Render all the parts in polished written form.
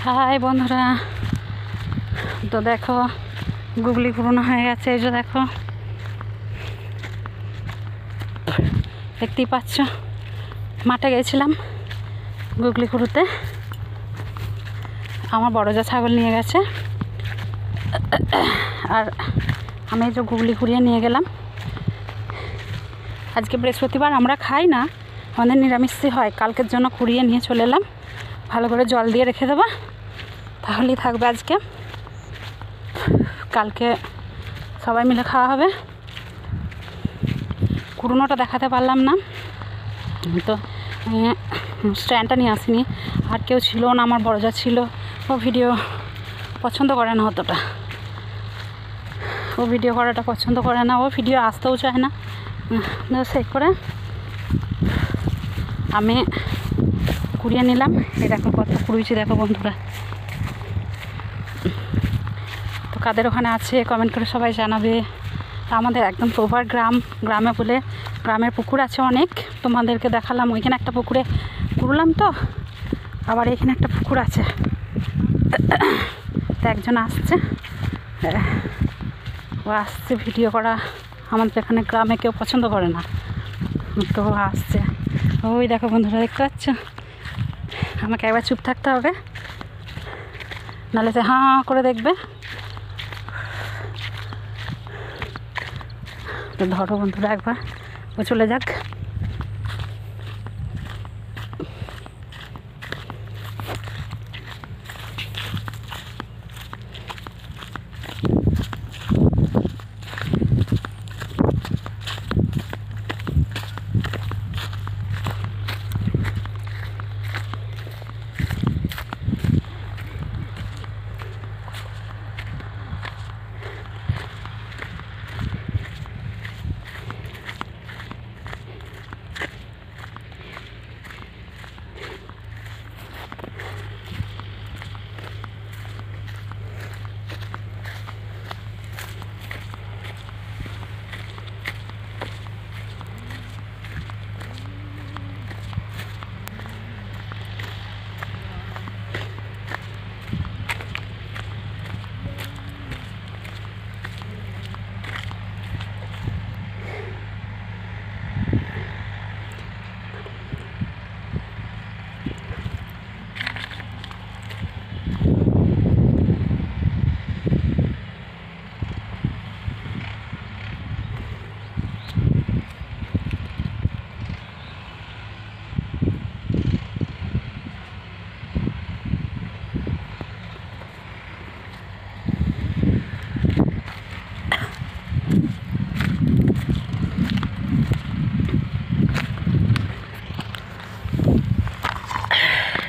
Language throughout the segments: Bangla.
হাই বন্ধুরা, তো দেখো গুগলি পুরনো হয়ে গেছে। এই যে দেখো, দেখতেই পাচ্ছ, মাঠে গেছিলাম গুগলি কুড়ুতে। আমার বড় যা ছাগল নিয়ে গেছে, আর আমি এই যে গুগলি কুড়িয়ে নিয়ে গেলাম। আজকে বৃহস্পতিবার, আমরা খাই না, আমাদের নিরামিষই হয়। কালকের জন্য কুড়িয়ে নিয়ে চলে এলাম। ভালো করে জল দিয়ে রেখে দেবো, তাহলেই থাকবে আজকে। কালকে সবাই মিলে খাওয়া হবে। কুড়ুনোটা দেখাতে পারলাম না, তো স্ট্যান্ডটা নিয়ে আসিনি। আর কেউ ছিল না, আমার বড় যা ছিল। ও ভিডিও পছন্দ করে না অতটা, ও ভিডিও করাটা পছন্দ করে না, ও ভিডিও আসতেও চায় না। সেই করে আমি কুড়িয়ে নিলাম। এই দেখো কত কুড়িয়েছি, দেখো বন্ধুরা। তো কাদের ওখানে আছে কমেন্ট করে সবাই জানাবে। আমাদের একদম প্রপার গ্রামে বলে গ্রামের পুকুর আছে অনেক, তোমাদেরকে দেখালাম। ওইখানে একটা পুকুরে কুড়লাম, তো আবার এখানে একটা পুকুর আছে। তো একজন আসছে, ও আসছে ভিডিও করা। আমাদের এখানে গ্রামে কেউ পছন্দ করে না, তো আসছে। ওই দেখো বন্ধুরা, দেখতে পাচ্ছ। আমাকে একবার চুপ থাকতে হবে, নাহলে সে হাঁ করে দেখবে। তো ধরো বন্ধুরা, একবার ও চলে যাক।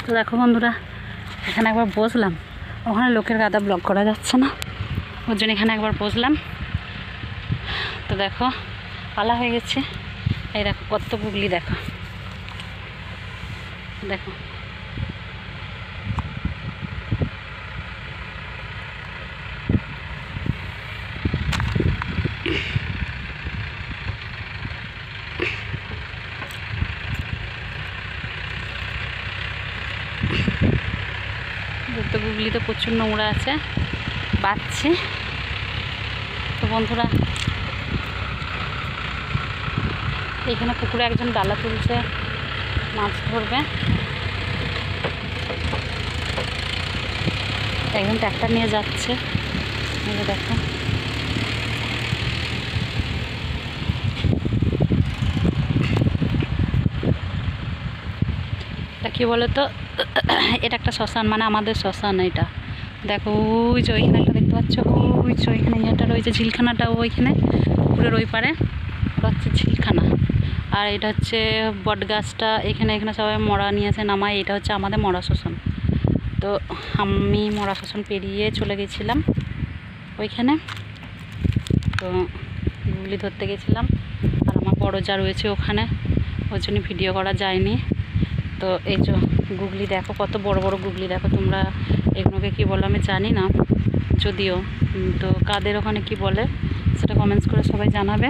তো দেখো বন্ধুরা, এখানে একবার বসলাম। ওখানে লোকের গাদা ব্লক করা যাচ্ছে না, ওর জন্য এখানে একবার বসলাম। তো দেখো পালা হয়ে গেছে। এই দেখো কত গুগলি, দেখো দেখো। দুটো গুগলিতে প্রচুর নোংরা আছে, বাচ্চে। তো বন্ধুরা, এখানে পুকুরে একজন ডালা তুলছে, মাছ ধরবে। একজন ট্র্যাক্টর নিয়ে যাচ্ছে, এই যে দেখো। এটা কী বলো তো, এটা একটা শ্মশান, মানে আমাদের শ্মশান এটা। দেখো ওই যে ওইখানে একটা দেখতে পাচ্ছ, ওই যে ওইখানে ইয়েটা রয়েছে, ঝিলখানাটা ওইখানে পুকুরের ওই পারে, ওটা হচ্ছে ঝিলখানা। আর এটা হচ্ছে বট গাছটা, এখানে সবাই মরা নিয়েছে নামায়। এটা হচ্ছে আমাদের মরা শ্মশান। তো আমি মরা শ্মশান পেরিয়ে চলে গেছিলাম ওইখানে। তো গুগলি ধরতে গেছিলাম, আর আমার বড় যা রয়েছে ওখানে, ওর জন্য ভিডিও করা যায়নি। তো এই যে গুগলি দেখো, কত বড় বড় গুগলি দেখো। তোমরা এগুলোকে কী বলো আমি জানি না যদিও, তো কাদের ওখানে কি বলে সেটা কমেন্টস করে সবাই জানাবে।